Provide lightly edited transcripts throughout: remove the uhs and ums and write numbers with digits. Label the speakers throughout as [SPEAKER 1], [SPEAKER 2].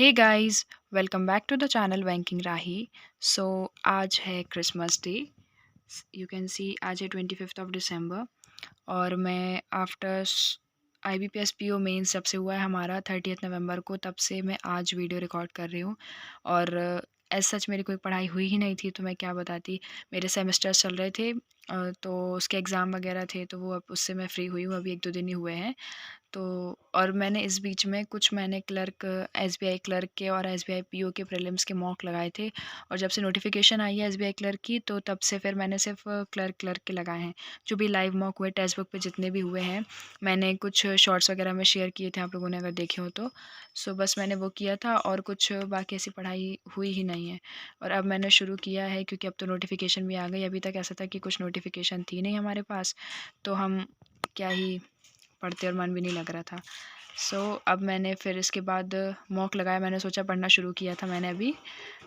[SPEAKER 1] Hey guys, welcome back to the channel banking Rahi. So आज है Christmas day. You can see आज है 25 of December. और मैं आफ्टर IBPS PO मेंस जब से हुआ है हमारा 30 नवंबर को, तब से मैं आज वीडियो रिकॉर्ड कर रही हूँ। और एज सच मेरी कोई पढ़ाई हुई ही नहीं थी, तो मैं क्या बताती। मेरे सेमेस्टर्स चल रहे थे, तो उसके एग्ज़ाम वगैरह थे, तो वो अब उससे मैं फ्री हुई हूँ, अभी 1-2 दिन ही हुए हैं। तो और मैंने इस बीच में मैंने क्लर्क SBI क्लर्क के और SBI PO के प्रीलिम्स के मॉक लगाए थे। और जब से नोटिफिकेशन आई है SBI क्लर्क की, तो तब से फिर मैंने सिर्फ क्लर्क के लगाए हैं। जो भी लाइव मॉक हुए टेक्स्ट बुक पे जितने भी हुए हैं, मैंने कुछ शॉर्ट्स वगैरह में शेयर किए थे, आप लोगों ने अगर देखे हो तो। सो बस मैंने वो किया था, और कुछ बाकी ऐसी पढ़ाई हुई ही नहीं है। और अब मैंने शुरू किया है, क्योंकि अब तो नोटिफिकेशन भी आ गई। अभी तक ऐसा था कि कुछ नोटिफिकेशन थी नहीं हमारे पास, तो हम क्या ही पढ़ते, और मन भी नहीं लग रहा था। अब मैंने फिर इसके बाद मॉक लगाया। मैंने सोचा पढ़ना शुरू किया था मैंने अभी,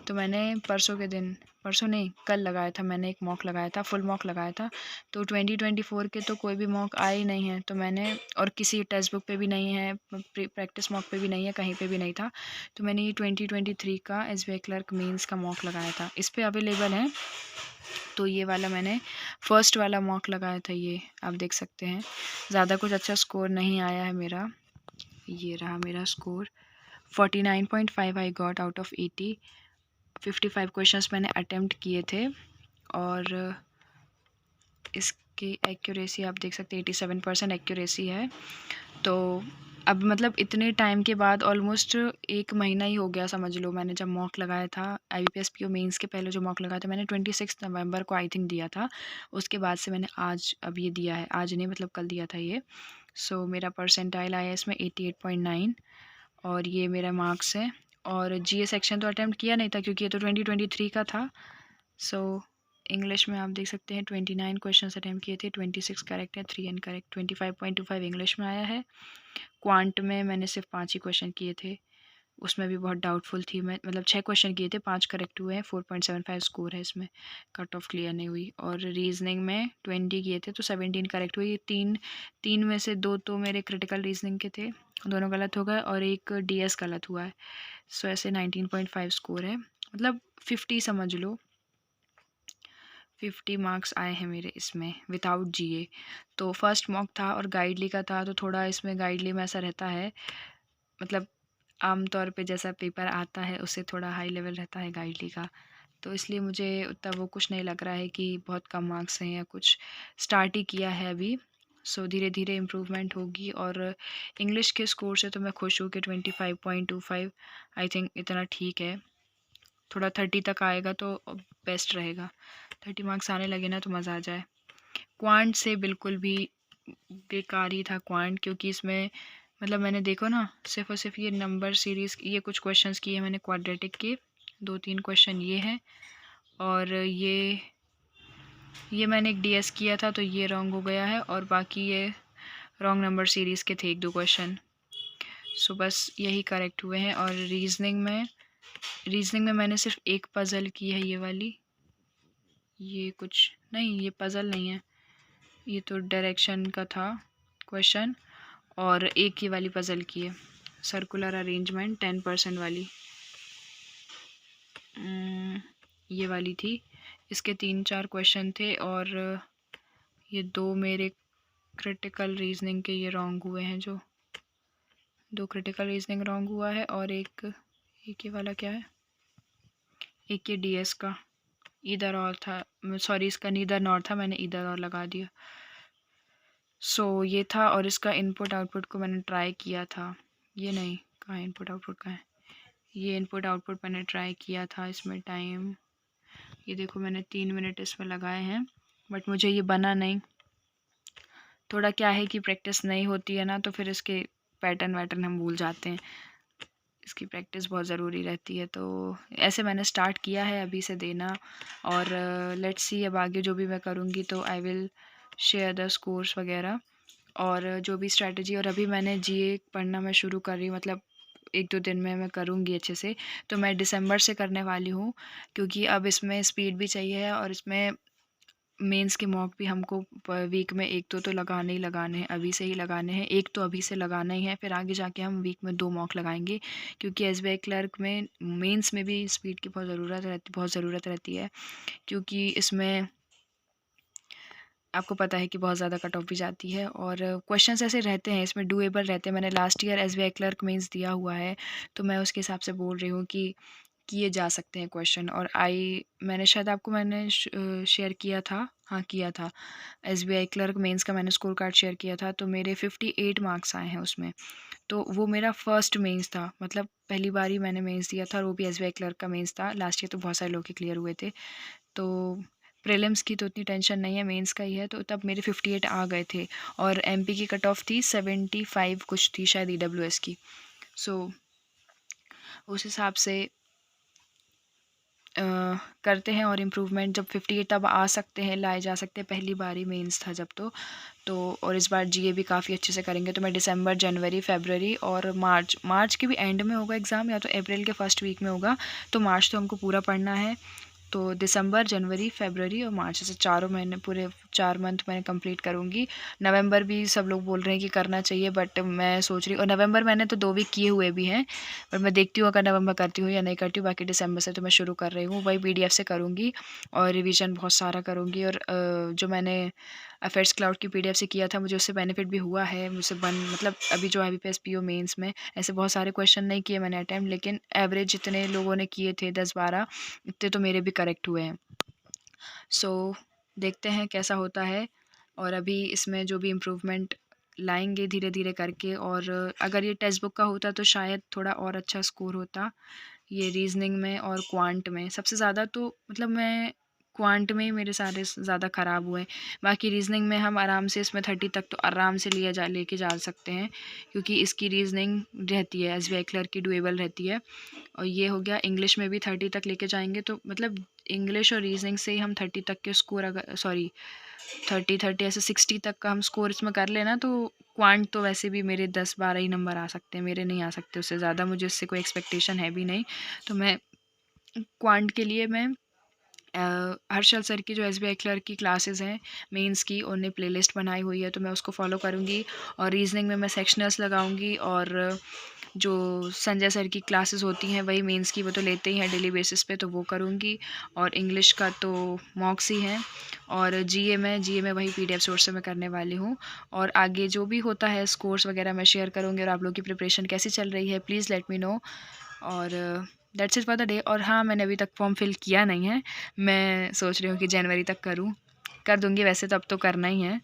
[SPEAKER 1] तो मैंने परसों के दिन, परसों नहीं कल लगाया था, मैंने एक मॉक लगाया था, फुल मॉक लगाया था। तो 2024 के तो कोई भी मॉक आए ही नहीं है, तो मैंने, और किसी टेक्स्ट बुक पे भी नहीं है, प्रैक्टिस मॉक पे भी नहीं है, कहीं पे भी नहीं था। तो मैंने ये 2023 का SBI क्लर्क मेंस का मॉक लगाया था। इस पर अवेलेबल है। तो ये वाला मैंने फर्स्ट वाला मॉक लगाया था, ये आप देख सकते हैं। ज़्यादा कुछ अच्छा स्कोर नहीं आया है मेरा। ये रहा मेरा score, 49.5 I got out of 80। 55 questions मैंने अटेम्प्ट किए थे, और इसकी एक्यूरेसी आप देख सकते हैं, 87% एक्यूरेसी है। तो अब मतलब इतने टाइम के बाद, ऑलमोस्ट 1 महीना ही हो गया समझ लो, मैंने जब मॉक लगाया था IBPS PO मेंस के पहले जो मॉक लगाया था मैंने 26 नवंबर को आई थिंक दिया था। उसके बाद से मैंने आज अब ये दिया है, आज नहीं मतलब कल दिया था ये। मेरा परसेंटाइल आया इसमें 88.9, और ये मेरा मार्क्स है। और GA सेक्शन तो अटैम्प्ट किया नहीं था, क्योंकि ये तो 2023 का था। इंग्लिश में आप देख सकते हैं 29 क्वेश्चन अटैम्प्ट किए थे, 26 करेक्ट है, 3 इनकरेक्ट। 25.25 इंग्लिश में आया है। क्वांट में मैंने सिर्फ 5 ही क्वेश्चन किए थे, उसमें भी बहुत डाउटफुल थी मैं, मतलब 6 क्वेश्चन किए थे, 5 करेक्ट हुए हैं, 4.75 स्कोर है इसमें, कट ऑफ क्लियर नहीं हुई। और रीजनिंग में 20 किए थे, तो 17 करेक्ट हुई। तीन तीन में से 2 तो मेरे क्रिटिकल रीजनिंग के थे, दोनों गलत हो गए, और एक DS गलत हुआ है। ऐसे 19.5 स्कोर है, मतलब 50 समझ लो, 50 मार्क्स आए हैं मेरे इसमें विदाउट GA। तो फर्स्ट मॉक था और गाइडली का था, तो थोड़ा इसमें गाइडली में ऐसा रहता है, मतलब आम तौर पे जैसा पेपर आता है उससे थोड़ा हाई लेवल रहता है गाइडली का। तो इसलिए मुझे उतना वो कुछ नहीं लग रहा है कि बहुत कम मार्क्स हैं या कुछ। स्टार्ट ही किया है अभी, धीरे धीरे इम्प्रूवमेंट होगी। और इंग्लिश के स्कोर से तो मैं खुश हूँ कि 25.25 आई थिंक इतना ठीक है। थोड़ा 30 तक आएगा तो बेस्ट रहेगा। 30 मार्क्स आने लगे ना तो मज़ा आ जाए। क्वांट से बिल्कुल भी बेकार ही था क्वांट, क्योंकि इसमें मतलब मैंने देखो ना, सिर्फ और सिर्फ ये नंबर सीरीज़, ये कुछ क्वेश्चंस किए मैंने क्वाड्रेटिक के, 2-3 क्वेश्चन ये हैं। और ये मैंने एक DS किया था, तो ये रॉन्ग हो गया है, और बाकी ये रॉन्ग नंबर सीरीज़ के थे 1-2 क्वेश्चन। बस यही करेक्ट हुए हैं। और रीजनिंग में मैंने सिर्फ एक पज़ल की है, ये वाली। ये कुछ नहीं, ये पज़ल नहीं है, ये तो डायरेक्शन का था क्वेश्चन। और एक ही वाली पज़ल की है, सर्कुलर अरेंजमेंट 10% वाली, ये वाली थी। इसके 3-4 क्वेश्चन थे, और ये 2 मेरे क्रिटिकल रीजनिंग के ये रॉन्ग हुए हैं, जो 2 क्रिटिकल रीजनिंग रॉन्ग हुआ है। और एक ये वाला क्या है, एक ये DS का इधर और था, सॉरी इसका नीदर नॉर था, मैंने इधर और लगा दिया। ये था। और इसका इनपुट आउटपुट को मैंने ट्राई किया था, ये नहीं, कहाँ इनपुट आउटपुट का है, ये इनपुट आउटपुट मैंने ट्राई किया था। इसमें टाइम ये देखो, मैंने 3 मिनट इसमें लगाए हैं, बट मुझे ये बना नहीं। थोड़ा क्या है कि प्रैक्टिस नहीं होती है ना, तो फिर इसके पैटर्न वैटर्न हम भूल जाते हैं। इसकी प्रैक्टिस बहुत ज़रूरी रहती है। तो ऐसे मैंने स्टार्ट किया है अभी से देना। और लेट्स सी अब आगे जो भी मैं करूँगी, तो I will share the scores वगैरह, और जो भी स्ट्रैटेजी। और अभी मैंने GA पढ़ना मैं शुरू कर रही हूँ, मतलब 1-2 दिन में मैं करूँगी अच्छे से। तो मैं दिसंबर से करने वाली हूँ, क्योंकि अब इसमें स्पीड भी चाहिए है, और इसमें मेंस के मॉक भी हमको वीक में 1-2 तो लगाने ही लगाने हैं, अभी से ही लगाने हैं। एक तो अभी से लगाना ही है, फिर आगे जाके हम वीक में 2 मॉक लगाएँगे, क्योंकि एसबीआई क्लर्क में मेंस में भी स्पीड की बहुत ज़रूरत रहती है, क्योंकि इसमें आपको पता है कि बहुत ज़्यादा कट ऑफ भी जाती है और क्वेश्चंस ऐसे रहते हैं, इसमें डूएबल रहते हैं। मैंने last year SBI clerk mains दिया हुआ है, तो मैं उसके हिसाब से बोल रही हूँ कि किए जा सकते हैं क्वेश्चन। और मैंने शायद आपको शेयर किया था, हाँ किया था। एसबीआई क्लर्क मेंस का मैंने स्कोर कार्ड शेयर किया था, तो मेरे 58 मार्क्स आए हैं उसमें। तो वो मेरा फर्स्ट मेंस था, मतलब पहली बार ही मैंने मेंस दिया था और वो भी एसबीआई क्लर्क का मेंस था। लास्ट ईयर तो बहुत सारे लोग के क्लियर हुए थे। तो प्रीलिम्स की तो इतनी टेंशन नहीं है, मेंस का ही है। तो तब मेरे 58 आ गए थे और एमपी की कट ऑफ थी 75 कुछ थी शायद ईडब्ल्यूएस की। सो उस हिसाब से करते हैं और इम्प्रूवमेंट। जब 58 तब आ सकते हैं, लाए जा सकते हैं, पहली बार ही मेंस था जब तो और इस बार जीए भी काफ़ी अच्छे से करेंगे। तो मैं दिसंबर, जनवरी, फरवरी और मार्च के भी एंड में होगा एग्ज़ाम, या तो अप्रैल के फर्स्ट वीक में होगा। तो मार्च तो हमको पूरा पढ़ना है। तो दिसंबर, जनवरी, फरवरी और मार्च, ऐसे 4 महीने, पूरे 4 मंथ मैंने कंप्लीट करूँगी। नवंबर भी सब लोग बोल रहे हैं कि करना चाहिए, बट मैं सोच रही हूँ, और नवंबर मैंने तो 2 वीक किए हुए भी हैं, पर मैं देखती हूँ अगर नवंबर करती हूँ या नहीं करती हूँ। बाकी दिसंबर से तो मैं शुरू कर रही हूँ, वही पीडीएफ से करूँगी और रिवीजन बहुत सारा करूँगी। और जो मैंने अफेयर्स क्लाउड की पीडीएफ से किया था, मुझे उससे बेनिफिट भी हुआ है। मुझसे मतलब अभी जो आईबीपीएस पीओ मेंस में ऐसे बहुत सारे क्वेश्चन नहीं किए मैंने अटेम्प्ट, लेकिन एवरेज जितने लोगों ने किए थे 10-12, इतने तो मेरे भी करेक्ट हुए हैं। सो देखते हैं कैसा होता है, और अभी इसमें जो भी इम्प्रूवमेंट लाएंगे धीरे धीरे करके। और अगर ये टेक्स्ट बुक का होता तो शायद थोड़ा और अच्छा स्कोर होता, ये रीजनिंग में और क्वांट में। सबसे ज़्यादा तो मतलब मैं क्वांट में ही मेरे सारे ज़्यादा ख़राब हुए। बाकी रीजनिंग में हम आराम से, इसमें 30 तक तो आराम से लेके जा सकते हैं, क्योंकि इसकी रीजनिंग रहती है, एसबीआई क्लर्क की डुएबल रहती है। और ये हो गया, इंग्लिश में भी 30 तक लेके जाएंगे, तो मतलब इंग्लिश और रीजनिंग से ही हम 30 तक के स्कोर, अगर सॉरी 30 ऐसे 60 तक का हम स्कोर इसमें कर लेना, तो क्वांट तो वैसे भी मेरे 10-12 ही नंबर आ सकते हैं, मेरे नहीं आ सकते उससे ज़्यादा, मुझे इससे कोई एक्सपेक्टेशन है भी नहीं। तो मैं क्वांट के लिए मैं हर्षल सर की जो एसबीआई क्लर्क की क्लासेस हैं मेंस की, उन्होंने प्लेलिस्ट बनाई हुई है, तो मैं उसको फॉलो करूँगी। और रीजनिंग में मैं सेक्शनल्स लगाऊंगी, और जो संजय सर की क्लासेस होती हैं वही मेंस की, वो तो लेते ही हैं डेली बेसिस पे, तो वो करूँगी। और इंग्लिश का तो मॉक्स ही हैं। और जीए में वही पीडीएफ सोर्स से मैं करने वाली हूँ। और आगे जो भी होता है स्कोर्स वगैरह मैं शेयर करूँगी, और आप लोगों की प्रिपरेशन कैसी चल रही है प्लीज़ लेट मी नो। और that's it for the day. और हाँ, मैंने अभी तक फॉर्म फिल किया नहीं है, मैं सोच रही हूँ कि जनवरी तक कर दूँगी। वैसे तो अब तो करना ही है,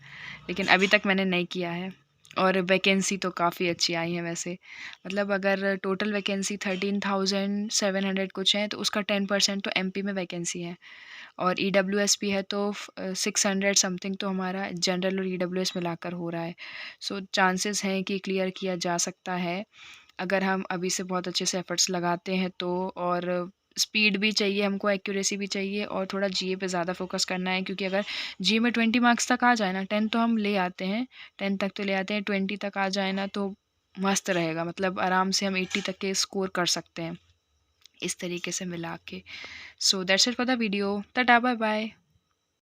[SPEAKER 1] लेकिन अभी तक मैंने नहीं किया है। और वैकेंसी तो काफ़ी अच्छी आई है वैसे, मतलब अगर टोटल वैकेंसी 13,700 कुछ है, तो उसका 10% तो एमपी में वैकेंसी है। और ईडब्ल्यूएस भी है, तो 600 समथिंग तो हमारा जनरल और ईडब्ल्यूएस मिलाकर हो रहा है। सो चांसेस हैं कि क्लियर किया जा सकता है, अगर हम अभी से बहुत अच्छे से एफर्ट्स लगाते हैं तो। और स्पीड भी चाहिए हमको, एक्यूरेसी भी चाहिए, और थोड़ा जीए पे ज़्यादा फोकस करना है, क्योंकि अगर जीए में 20 मार्क्स तक आ जाए ना, 10 तो हम ले आते हैं, 10 तक तो ले आते हैं, 20 तक आ जाए ना तो मस्त रहेगा, मतलब आराम से हम 80 तक के स्कोर कर सकते हैं इस तरीके से मिला के। So that's it for the video, tata bye bye.